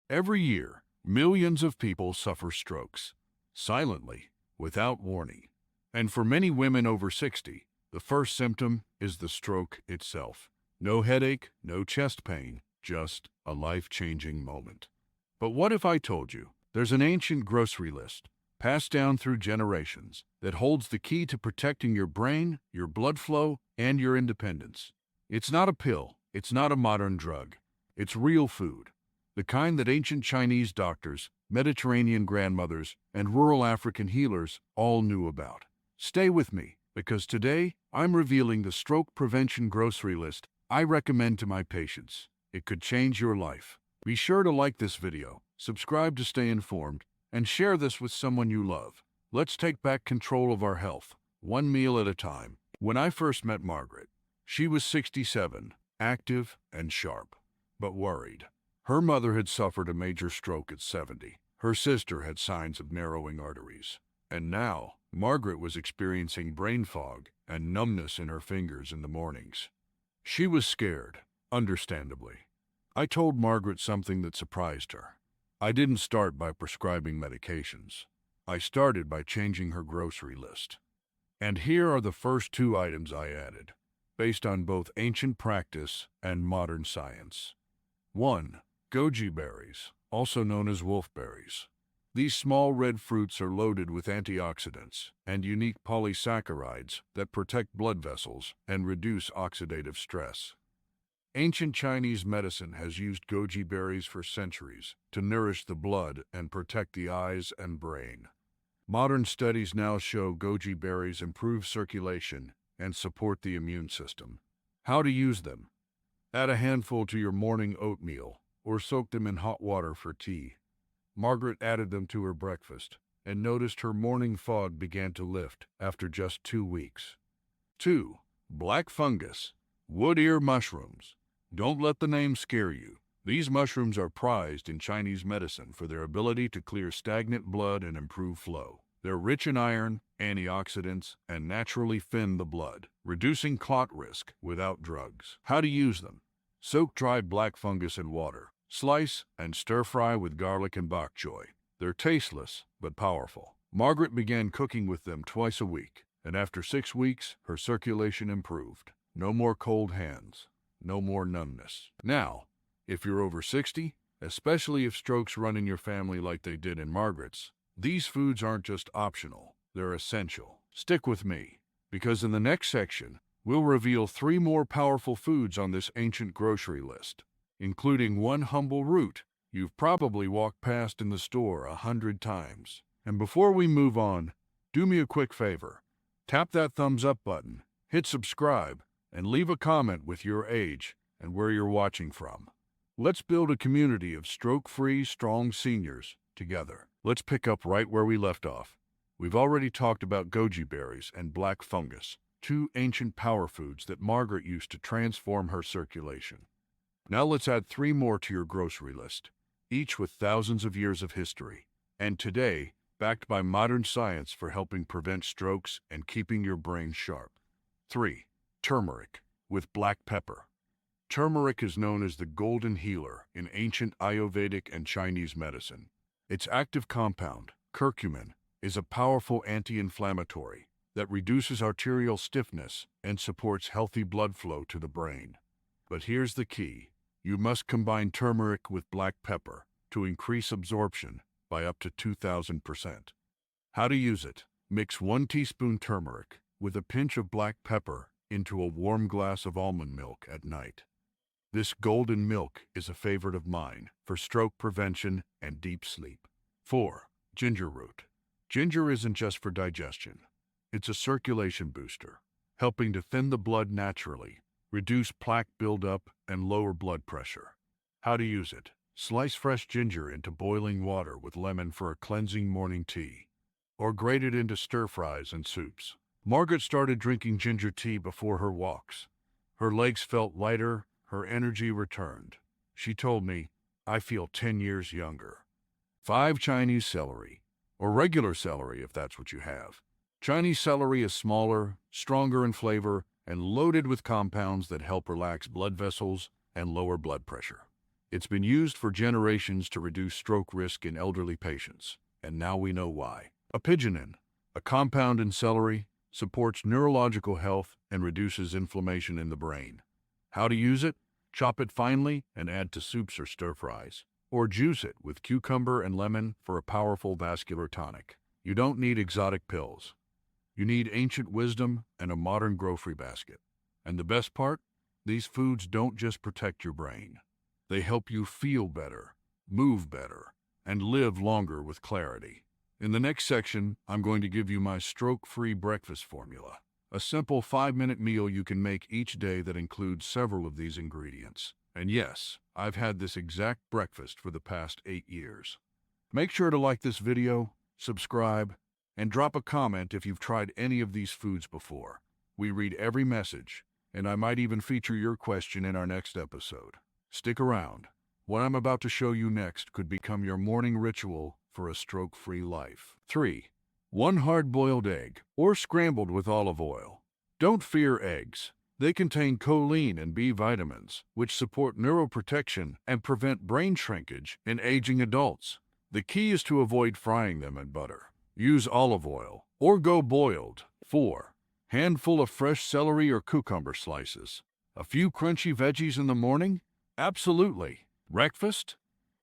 Every year, millions of people suffer strokes, silently, without warning. And for many women over 60, the first symptom is the stroke itself. No headache, no chest pain, just a life-changing moment. But what if I told you there's an ancient grocery list, passed down through generations, that holds the key to protecting your brain, your blood flow, and your independence? It's not a pill, it's not a modern drug. It's real food, the kind that ancient Chinese doctors, Mediterranean grandmothers, and rural African healers all knew about. Stay with me, because today I'm revealing the stroke prevention grocery list I recommend to my patients. It could change your life. Be sure to like this video, subscribe to stay informed, and share this with someone you love. Let's take back control of our health, one meal at a time. When I first met Margaret, she was 67, active and sharp, but worried. Her mother had suffered a major stroke at 70. Her sister had signs of narrowing arteries. And now, Margaret was experiencing brain fog and numbness in her fingers in the mornings. She was scared, understandably. I told Margaret something that surprised her. I didn't start by prescribing medications. I started by changing her grocery list. And here are the first 2 items I added, based on both ancient practice and modern science. 1. Goji berries, also known as wolfberries. These small red fruits are loaded with antioxidants and unique polysaccharides that protect blood vessels and reduce oxidative stress. Ancient Chinese medicine has used goji berries for centuries to nourish the blood and protect the eyes and brain. Modern studies now show goji berries improve circulation and support the immune system. How to use them? Add a handful to your morning oatmeal or soak them in hot water for tea. Margaret added them to her breakfast and noticed her morning fog began to lift after just 2 weeks. 2. Black fungus, wood ear mushrooms. Don't let the name scare you. These mushrooms are prized in Chinese medicine for their ability to clear stagnant blood and improve flow. They're rich in iron, antioxidants, and naturally thin the blood, reducing clot risk without drugs. How to use them? Soak dried black fungus in water. Slice and stir-fry with garlic and bok choy. They're tasteless, but powerful. Margaret began cooking with them twice a week, and after 6 weeks, her circulation improved. No more cold hands. No more numbness. Now, if you're over 60, especially if strokes run in your family like they did in Margaret's, these foods aren't just optional, they're essential. Stick with me, because in the next section, we'll reveal 3 more powerful foods on this ancient grocery list, including one humble root you've probably walked past in the store 100 times. And before we move on, do me a quick favor. Tap that thumbs up button, hit subscribe, and leave a comment with your age and where you're watching from. Let's build a community of stroke-free, strong seniors together. Let's pick up right where we left off. We've already talked about goji berries and black fungus, 2 ancient power foods that Margaret used to transform her circulation. Now let's add 3 more to your grocery list, each with thousands of years of history, and today, backed by modern science for helping prevent strokes and keeping your brain sharp. 3. Turmeric with black pepper. Turmeric is known as the golden healer in ancient Ayurvedic and Chinese medicine. Its active compound, curcumin, is a powerful anti-inflammatory that reduces arterial stiffness and supports healthy blood flow to the brain. But here's the key. You must combine turmeric with black pepper to increase absorption by up to 2,000%. How to use it? Mix 1 teaspoon turmeric with a pinch of black pepper into a warm glass of almond milk at night. This golden milk is a favorite of mine for stroke prevention and deep sleep. 4. Ginger root. Ginger isn't just for digestion. It's a circulation booster, helping to thin the blood naturally, reduce plaque buildup, and lower blood pressure. How to use it? Slice fresh ginger into boiling water with lemon for a cleansing morning tea, or grate it into stir-fries and soups. Margaret started drinking ginger tea before her walks. Her legs felt lighter, her energy returned. She told me, "I feel 10 years younger." 5. Chinese celery, or regular celery if that's what you have. Chinese celery is smaller, stronger in flavor, and loaded with compounds that help relax blood vessels and lower blood pressure. It's been used for generations to reduce stroke risk in elderly patients, and now we know why. Apigenin, a compound in celery, supports neurological health and reduces inflammation in the brain. How to use it? Chop it finely and add to soups or stir-fries. Or juice it with cucumber and lemon for a powerful vascular tonic. You don't need exotic pills. You need ancient wisdom and a modern grocery basket. And the best part? These foods don't just protect your brain. They help you feel better, move better, and live longer with clarity. In the next section, I'm going to give you my stroke-free breakfast formula. A simple 5-minute meal you can make each day that includes several of these ingredients. And yes, I've had this exact breakfast for the past 8 years. Make sure to like this video, subscribe, and drop a comment if you've tried any of these foods before. We read every message, and I might even feature your question in our next episode. Stick around. What I'm about to show you next could become your morning ritual for a stroke-free life. 3. 1 hard-boiled egg, or scrambled with olive oil. Don't fear eggs. They contain choline and B vitamins, which support neuroprotection and prevent brain shrinkage in aging adults. The key is to avoid frying them in butter. Use olive oil, or go boiled. 4. Handful of fresh celery or cucumber slices. A few crunchy veggies in the morning? Absolutely. Breakfast?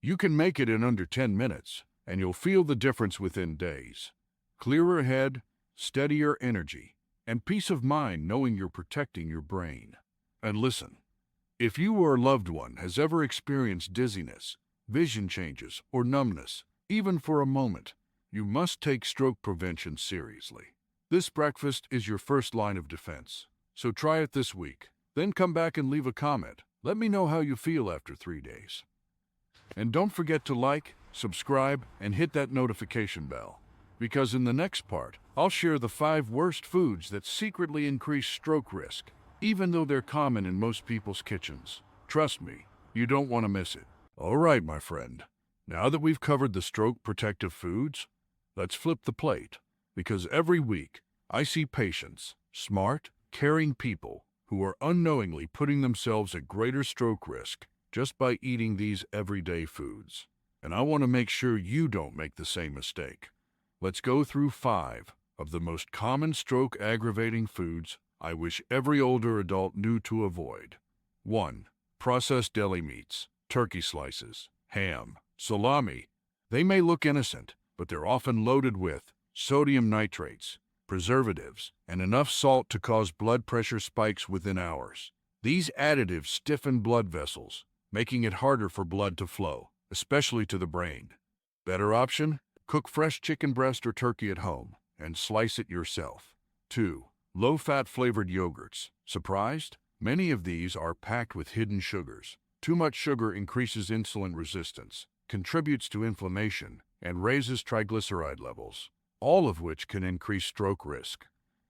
You can make it in under 10 minutes, and you'll feel the difference within days. Clearer head, steadier energy, and peace of mind knowing you're protecting your brain. And listen, if you or a loved one has ever experienced dizziness, vision changes, or numbness, even for a moment, you must take stroke prevention seriously. This breakfast is your first line of defense, so try it this week. Then come back and leave a comment. Let me know how you feel after 3 days. And don't forget to like, subscribe, and hit that notification bell, because in the next part, I'll share the 5 worst foods that secretly increase stroke risk, even though they're common in most people's kitchens. Trust me, you don't want to miss it. All right, my friend. Now that we've covered the stroke protective foods, let's flip the plate, because every week I see patients, smart, caring people, who are unknowingly putting themselves at greater stroke risk just by eating these everyday foods. And I want to make sure you don't make the same mistake. Let's go through 5 of the most common stroke-aggravating foods I wish every older adult knew to avoid. 1. Processed deli meats, turkey slices, ham, salami. They may look innocent, but they're often loaded with sodium nitrates, preservatives, and enough salt to cause blood pressure spikes within hours. These additives stiffen blood vessels, making it harder for blood to flow, especially to the brain. Better option? Cook fresh chicken breast or turkey at home and slice it yourself. 2. Low-fat flavored yogurts. Surprised? Many of these are packed with hidden sugars. Too much sugar increases insulin resistance, contributes to inflammation, and raises triglyceride levels, all of which can increase stroke risk.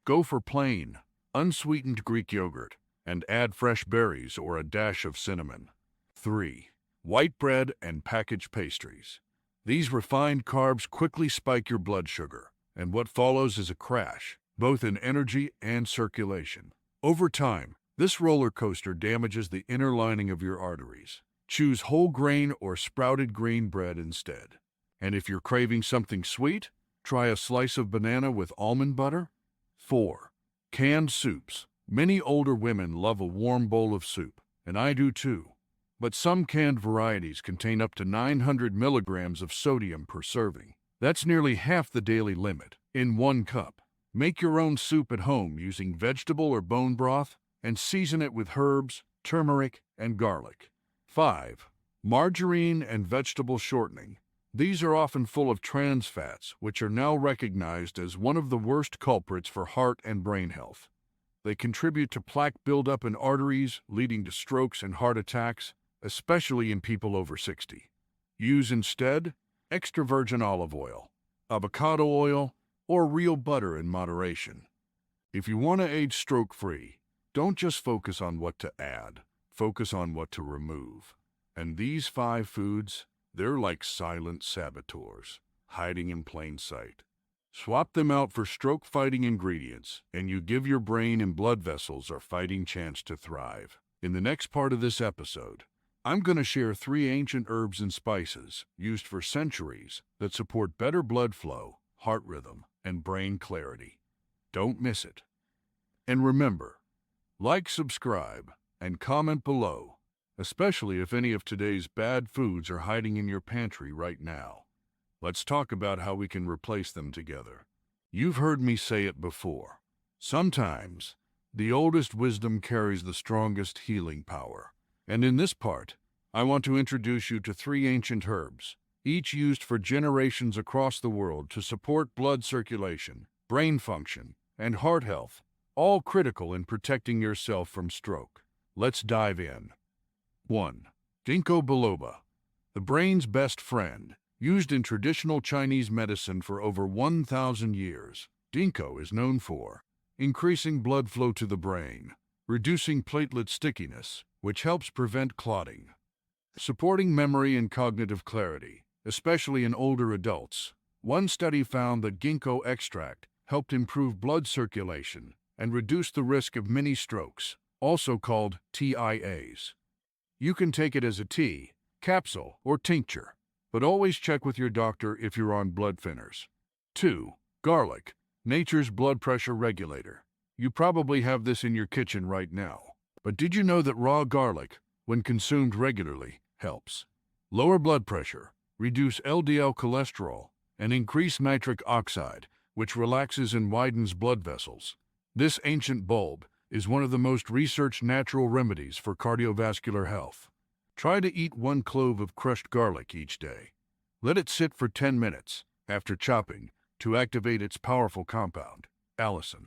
Go for plain, unsweetened Greek yogurt, and add fresh berries or a dash of cinnamon. 3. White bread and packaged pastries. These refined carbs quickly spike your blood sugar, and what follows is a crash, both in energy and circulation. Over time, this roller coaster damages the inner lining of your arteries. Choose whole grain or sprouted green bread instead. And if you're craving something sweet, try a slice of banana with almond butter. 4. Canned soups. Many older women love a warm bowl of soup, and I do too. But some canned varieties contain up to 900 milligrams of sodium per serving. That's nearly half the daily limit in 1 cup. Make your own soup at home using vegetable or bone broth and season it with herbs, turmeric, and garlic. 5. Margarine and vegetable shortening. These are often full of trans fats, which are now recognized as one of the worst culprits for heart and brain health. They contribute to plaque buildup in arteries, leading to strokes and heart attacks, especially in people over 60. Use instead extra virgin olive oil, avocado oil, or real butter in moderation. If you want to age stroke-free, don't just focus on what to add, focus on what to remove. And these 5 foods, they're like silent saboteurs, hiding in plain sight. Swap them out for stroke-fighting ingredients, and you give your brain and blood vessels a fighting chance to thrive. In the next part of this episode, I'm going to share 3 ancient herbs and spices used for centuries that support better blood flow, heart rhythm, and brain clarity. Don't miss it. And remember, like, subscribe, and comment below, especially if any of today's bad foods are hiding in your pantry right now. Let's talk about how we can replace them together. You've heard me say it before. Sometimes, the oldest wisdom carries the strongest healing power. And in this part, I want to introduce you to 3 ancient herbs, each used for generations across the world to support blood circulation, brain function, and heart health, all critical in protecting yourself from stroke. Let's dive in. 1. Ginkgo biloba, the brain's best friend. Used in traditional Chinese medicine for over 1,000 years, ginkgo is known for increasing blood flow to the brain, reducing platelet stickiness, which helps prevent clotting, supporting memory and cognitive clarity, especially in older adults. One study found that ginkgo extract helped improve blood circulation and reduce the risk of mini strokes, also called TIAs. You can take it as a tea, capsule, or tincture, but always check with your doctor if you're on blood thinners. 2. Garlic, nature's blood pressure regulator. You probably have this in your kitchen right now. But did you know that raw garlic, when consumed regularly, helps lower blood pressure, reduce LDL cholesterol, and increase nitric oxide, which relaxes and widens blood vessels? This ancient bulb is one of the most researched natural remedies for cardiovascular health. Try to eat 1 clove of crushed garlic each day. Let it sit for 10 minutes after chopping to activate its powerful compound, allicin.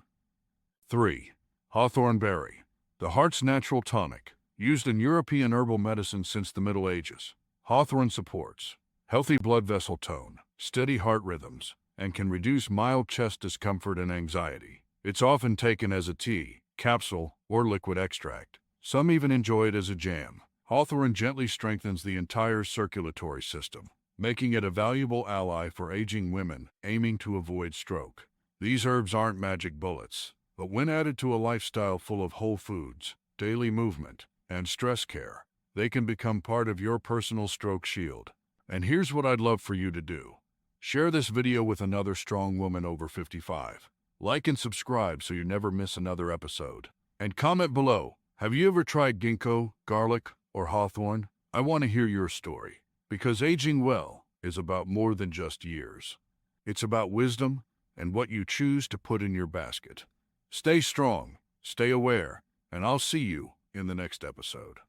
3. Hawthorn berry, the heart's natural tonic, used in European herbal medicine since the Middle Ages. Hawthorn supports healthy blood vessel tone, steady heart rhythms, and can reduce mild chest discomfort and anxiety. It's often taken as a tea, capsule, or liquid extract. Some even enjoy it as a jam. Hawthorn gently strengthens the entire circulatory system, making it a valuable ally for aging women aiming to avoid stroke. These herbs aren't magic bullets, but when added to a lifestyle full of whole foods, daily movement, and stress care, they can become part of your personal stroke shield. And here's what I'd love for you to do. Share this video with another strong woman over 55. Like and subscribe so you never miss another episode. And comment below, have you ever tried ginkgo, garlic, or hawthorn? I want to hear your story, because aging well is about more than just years. It's about wisdom and what you choose to put in your basket. Stay strong, stay aware, and I'll see you in the next episode.